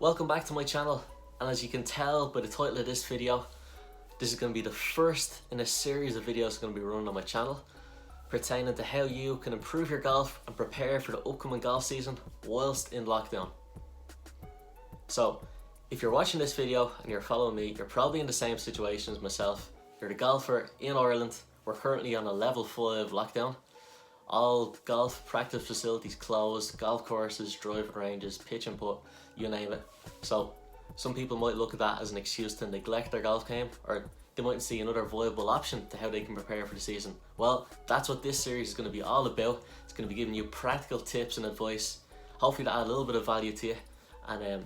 Welcome back to my channel, and as you can tell by the title of this video, this is going to be the first in a series of videos going to be running on my channel pertaining to how you can improve your golf and prepare for the upcoming golf season whilst in lockdown. So if you're watching this video and you're following me, you're probably in the same situation as myself. You're the golfer in Ireland. We're currently on a level 5 lockdown. All golf practice facilities closed, golf courses, driving ranges, pitch and putt, you name it. So some people might look at that as an excuse to neglect their golf game, or they mightn't see another viable option to how they can prepare for the season. Well, that's what this series is going to be all about. It's going to be giving you practical tips and advice, hopefully to add a little bit of value to you, and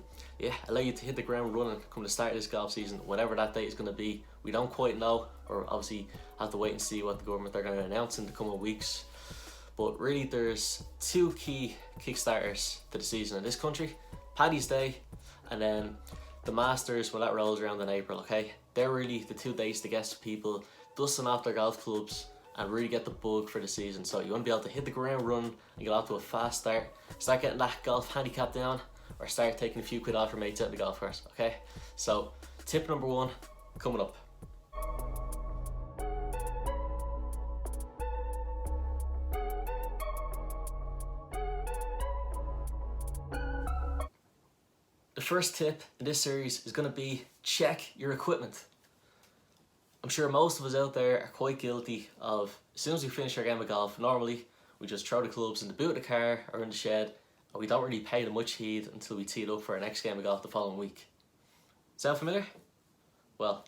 allow you to hit the ground running come the start of this golf season, whatever that date is going to be. We don't quite know, or obviously have to wait and see what the government are going to announce in the coming weeks. But really there's two key kickstarters to the season in this country: Paddy's Day and then the Masters when that rolls around in April, okay? They're really the 2 days to get people dusting off their golf clubs and really get the bug for the season. So you want to be able to hit the ground running and get off to a fast start, start getting that golf handicap down, or start taking a few quid off your mates out of the golf course, okay? So tip number 1 coming up. The first tip in this series is going to be check your equipment. I'm sure most of us out there are quite guilty of, as soon as we finish our game of golf, normally we just throw the clubs in the boot of the car or in the shed, and we don't really pay them much heed until we tee it up for our next game of golf the following week. Sound familiar? Well,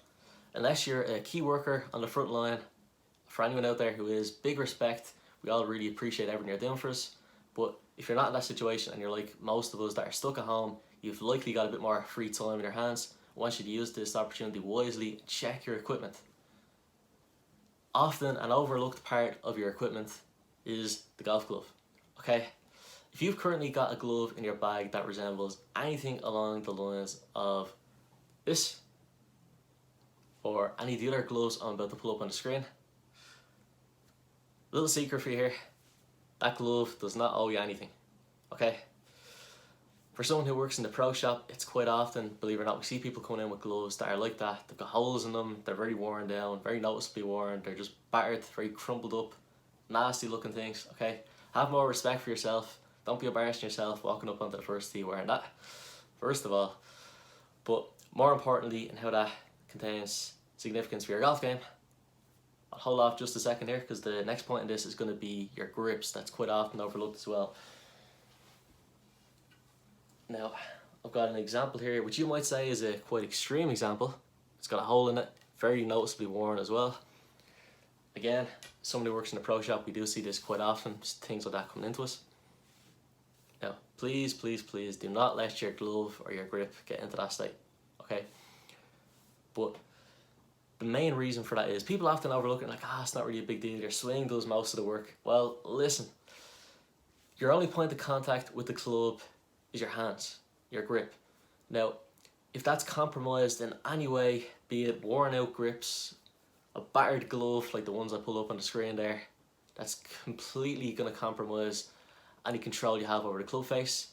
unless you're a key worker on the front line, for anyone out there who is, big respect. We all really appreciate everything you're doing for us. But if you're not in that situation and you're like most of us that are stuck at home, you've likely got a bit more free time in your hands. I want you to use this opportunity wisely and check your equipment. Often an overlooked part of your equipment is the golf glove, okay? If you've currently got a glove in your bag that resembles anything along the lines of this, or any of the other gloves I'm about to pull up on the screen, little secret for you here: that glove does not owe you anything, okay? For someone who works in the pro shop, it's quite often, believe it or not, we see people coming in with gloves that are like that. They've got holes in them, they're very worn down, very noticeably worn, they're just battered, very crumpled up, nasty looking things, okay? Have more respect for yourself. Don't be embarrassing yourself walking up onto the first tee wearing that, first of all. But more importantly, in how that contains significance for your golf game, I'll hold off just a second here because the next point in this is going to be your grips. That's quite often overlooked as well. Now, I've got an example here, which you might say is a quite extreme example. It's got a hole in it, very noticeably worn as well. Again, someone who works in a pro shop, we do see this quite often, things like that coming into us. Now, please, please, please do not let your glove or your grip get into that state, okay? But the main reason for that is people often overlook it like, it's not really a big deal, your swing does most of the work. Well, listen, your only point of contact with the club is your hands, your grip. Now, if that's compromised in any way, be it worn out grips, a battered glove like the ones I pull up on the screen there, that's completely going to compromise any control you have over the club face.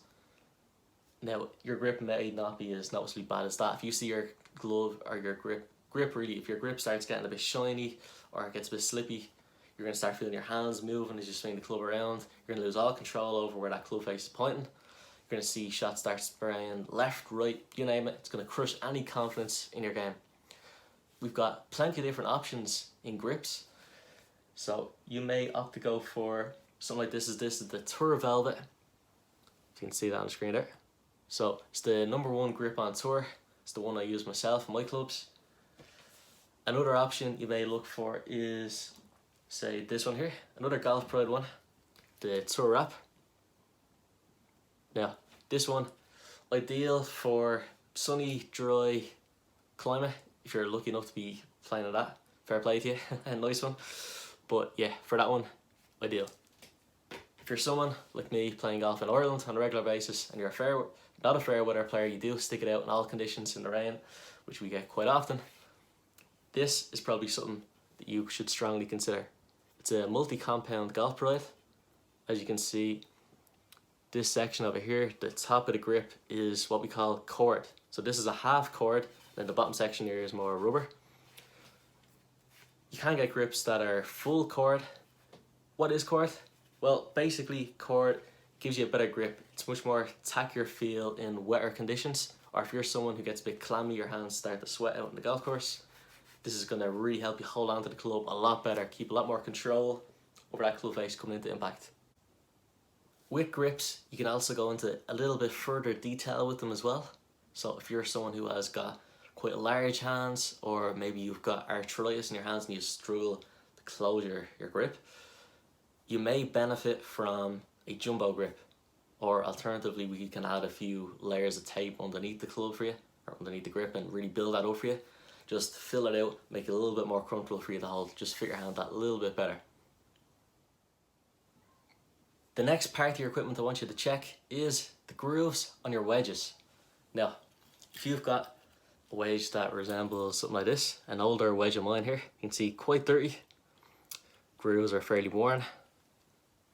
Now, your grip may not be as noticeably bad as that. If you see your glove or your grip really, if your grip starts getting a bit shiny or it gets a bit slippy, you're going to start feeling your hands moving as you swing the club around. You're going to lose all control over where that club face is pointing. You're going to see shots start spraying left, right, you name it. It's going to crush any confidence in your game. We've got plenty of different options in grips. So you may opt to go for something like this. This is the Tour Velvet. You can see that on the screen there. So it's the #1 grip on tour. It's the one I use myself in my clubs. Another option you may look for is, say, this one here. Another Golf Pride one, the Tour Wrap. Now, this one, ideal for sunny, dry climate, if you're lucky enough to be playing at that. Fair play to you, a nice one. But yeah, for that one, ideal. If you're someone like me playing golf in Ireland on a regular basis and you're not a fair weather player, you do stick it out in all conditions in the rain, which we get quite often, this is probably something that you should strongly consider. It's a multi-compound golf pride. As you can see, this section over here, the top of the grip, is what we call cord. So this is a half cord, and the bottom section here is more rubber. You can get grips that are full cord. What is cord? Well, basically cord gives you a better grip. It's much more tackier feel in wetter conditions, or if you're someone who gets a bit clammy, your hands start to sweat out on the golf course, this is going to really help you hold on to the club a lot better, keep a lot more control over that club face coming into impact. With grips, you can also go into a little bit further detail with them as well. So if you're someone who has got quite large hands, or maybe you've got arthritis in your hands and you struggle to close your grip, you may benefit from a jumbo grip. Or alternatively, we can add a few layers of tape underneath the club for you, or underneath the grip, and really build that up for you. Just fill it out, make it a little bit more comfortable for you to hold, just fit your hand that little bit better. The next part of your equipment I want you to check is the grooves on your wedges. Now, if you've got a wedge that resembles something like this, an older wedge of mine here, you can see quite dirty. Grooves are fairly worn.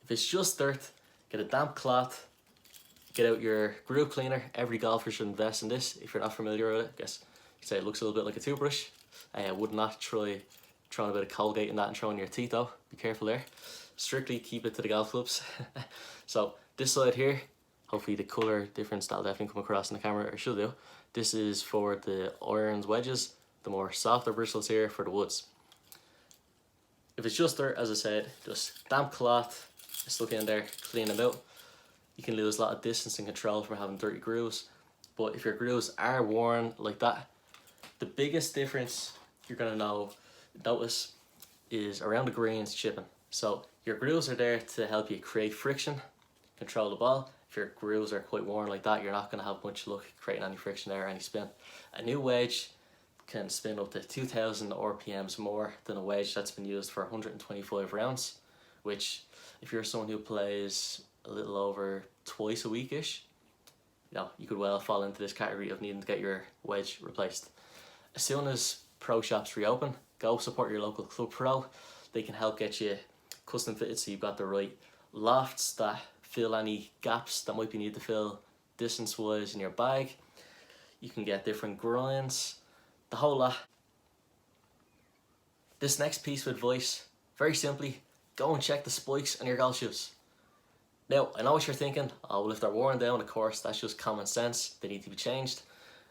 If it's just dirt, get a damp cloth, get out your groove cleaner. Every golfer should invest in this. If you're not familiar with it, I guess you say it looks a little bit like a toothbrush. I would not try throwing a bit of Colgate in that and throwing your teeth though. Be careful there. Strictly keep it to the golf clubs. So this side here, hopefully the colour difference that'll definitely come across in the camera, or should do. This is for the irons wedges, the more softer bristles here for the woods. If it's just dirt, as I said, just damp cloth, stuck in there, clean them out. You can lose a lot of distance and control from having dirty grooves. But if your grooves are worn like that, the biggest difference you're going to notice is around the greens chipping. So your grooves are there to help you create friction, control the ball. If your grooves are quite worn like that, you're not going to have much luck creating any friction there or any spin. A new wedge can spin up to 2,000 RPMs more than a wedge that's been used for 125 rounds, which if you're someone who plays a little over twice a week-ish, you could well fall into this category of needing to get your wedge replaced. As soon as pro shops reopen, go support your local club pro. They can help get you custom fitted so you've got the right lofts that fill any gaps that might be needed to fill distance wise in your bag. You can get different grinds, the whole lot. This next piece of advice, very simply, go and check the spikes on your golf shoes. Now, I know what you're thinking, oh well, if they're worn down, of course, that's just common sense, they need to be changed.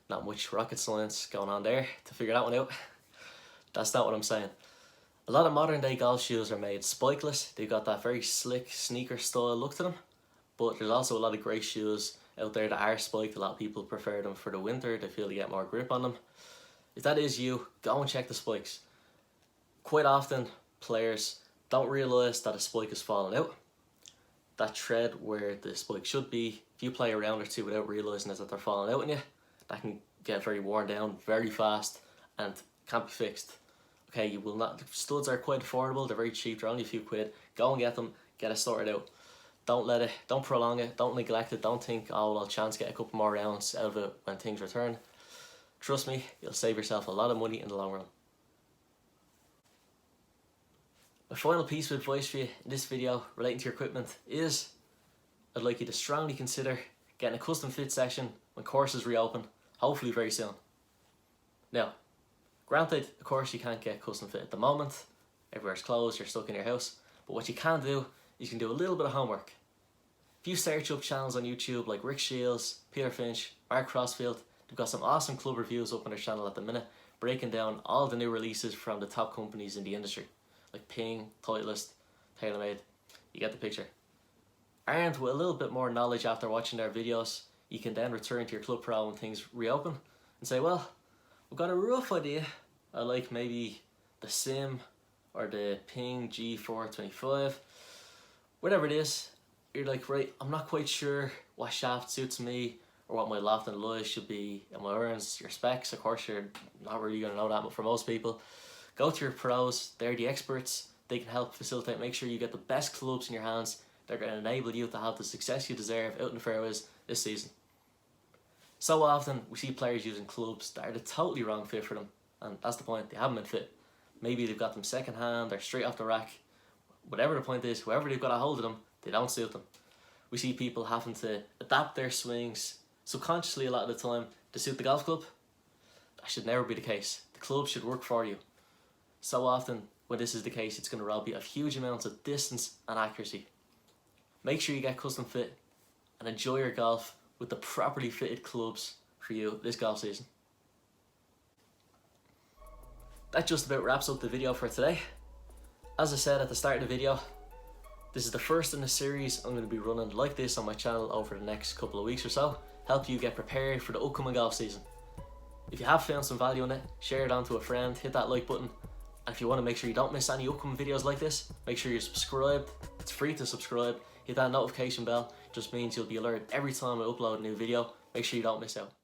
Not much rocket science going on there to figure that one out. That's not what I'm saying. A lot of modern day golf shoes are made spikeless. They've got that very slick sneaker style look to them. But there's also a lot of great shoes out there that are spiked. A lot of people prefer them for the winter. They feel they get more grip on them. If that is you, go and check the spikes. Quite often, players don't realise that a spike is falling out. That tread where the spike should be, if you play a round or two without realising that they're falling out on you, that can get very worn down very fast and can't be fixed. Okay, you will not. Studs are quite affordable. They're very cheap. They're only a few quid. Go and get them. Get it sorted out. Don't prolong it. Don't neglect it. Don't think, oh well, I'll chance get a couple more rounds out of it when things return. Trust me, you'll save yourself a lot of money in the long run. My final piece of advice for you in this video relating to your equipment is I'd like you to strongly consider getting a custom fit session when courses reopen, hopefully very soon. Now, granted, of course you can't get custom fit at the moment, everywhere's closed, you're stuck in your house, but what you can do is you can do a little bit of homework. If you search up channels on YouTube like Rick Shields, Peter Finch, Mark Crossfield, they've got some awesome club reviews up on their channel at the minute, breaking down all the new releases from the top companies in the industry, like Ping, Titleist, TaylorMade. You get the picture. Armed with a little bit more knowledge after watching their videos, you can then return to your club pro when things reopen and say, well, I've got a rough idea. I like maybe the Sim or the Ping G425, whatever it is. You're like, right, I'm not quite sure what shaft suits me or what my loft and lie should be and my irons, your specs. Of course, you're not really going to know that, but for most people, go to your pros. They're the experts. They can help facilitate, make sure you get the best clubs in your hands. They're going to enable you to have the success you deserve out in the fairways this season. So often, we see players using clubs that are the totally wrong fit for them. And that's the point, they haven't been fit. Maybe they've got them second hand or straight off the rack. Whatever the point is, whoever they've got a hold of them, they don't suit them. we see people having to adapt their swings subconsciously a lot of the time to suit the golf club. That should never be the case. The club should work for you. So often, when this is the case, it's going to rob you of huge amounts of distance and accuracy. Make sure you get custom fit and enjoy your golf with the properly fitted clubs for you this golf season. That just about wraps up the video for today. As I said at the start of the video, this is the first in a series I'm going to be running like this on my channel over the next couple of weeks or so, help you get prepared for the upcoming golf season. If you have found some value in it, share it on to a friend, hit that like button, and if you want to make sure you don't miss any upcoming videos like this, make sure you're subscribed. It's free to subscribe. Hit that notification bell, just means you'll be alerted every time I upload a new video. Make sure you don't miss out.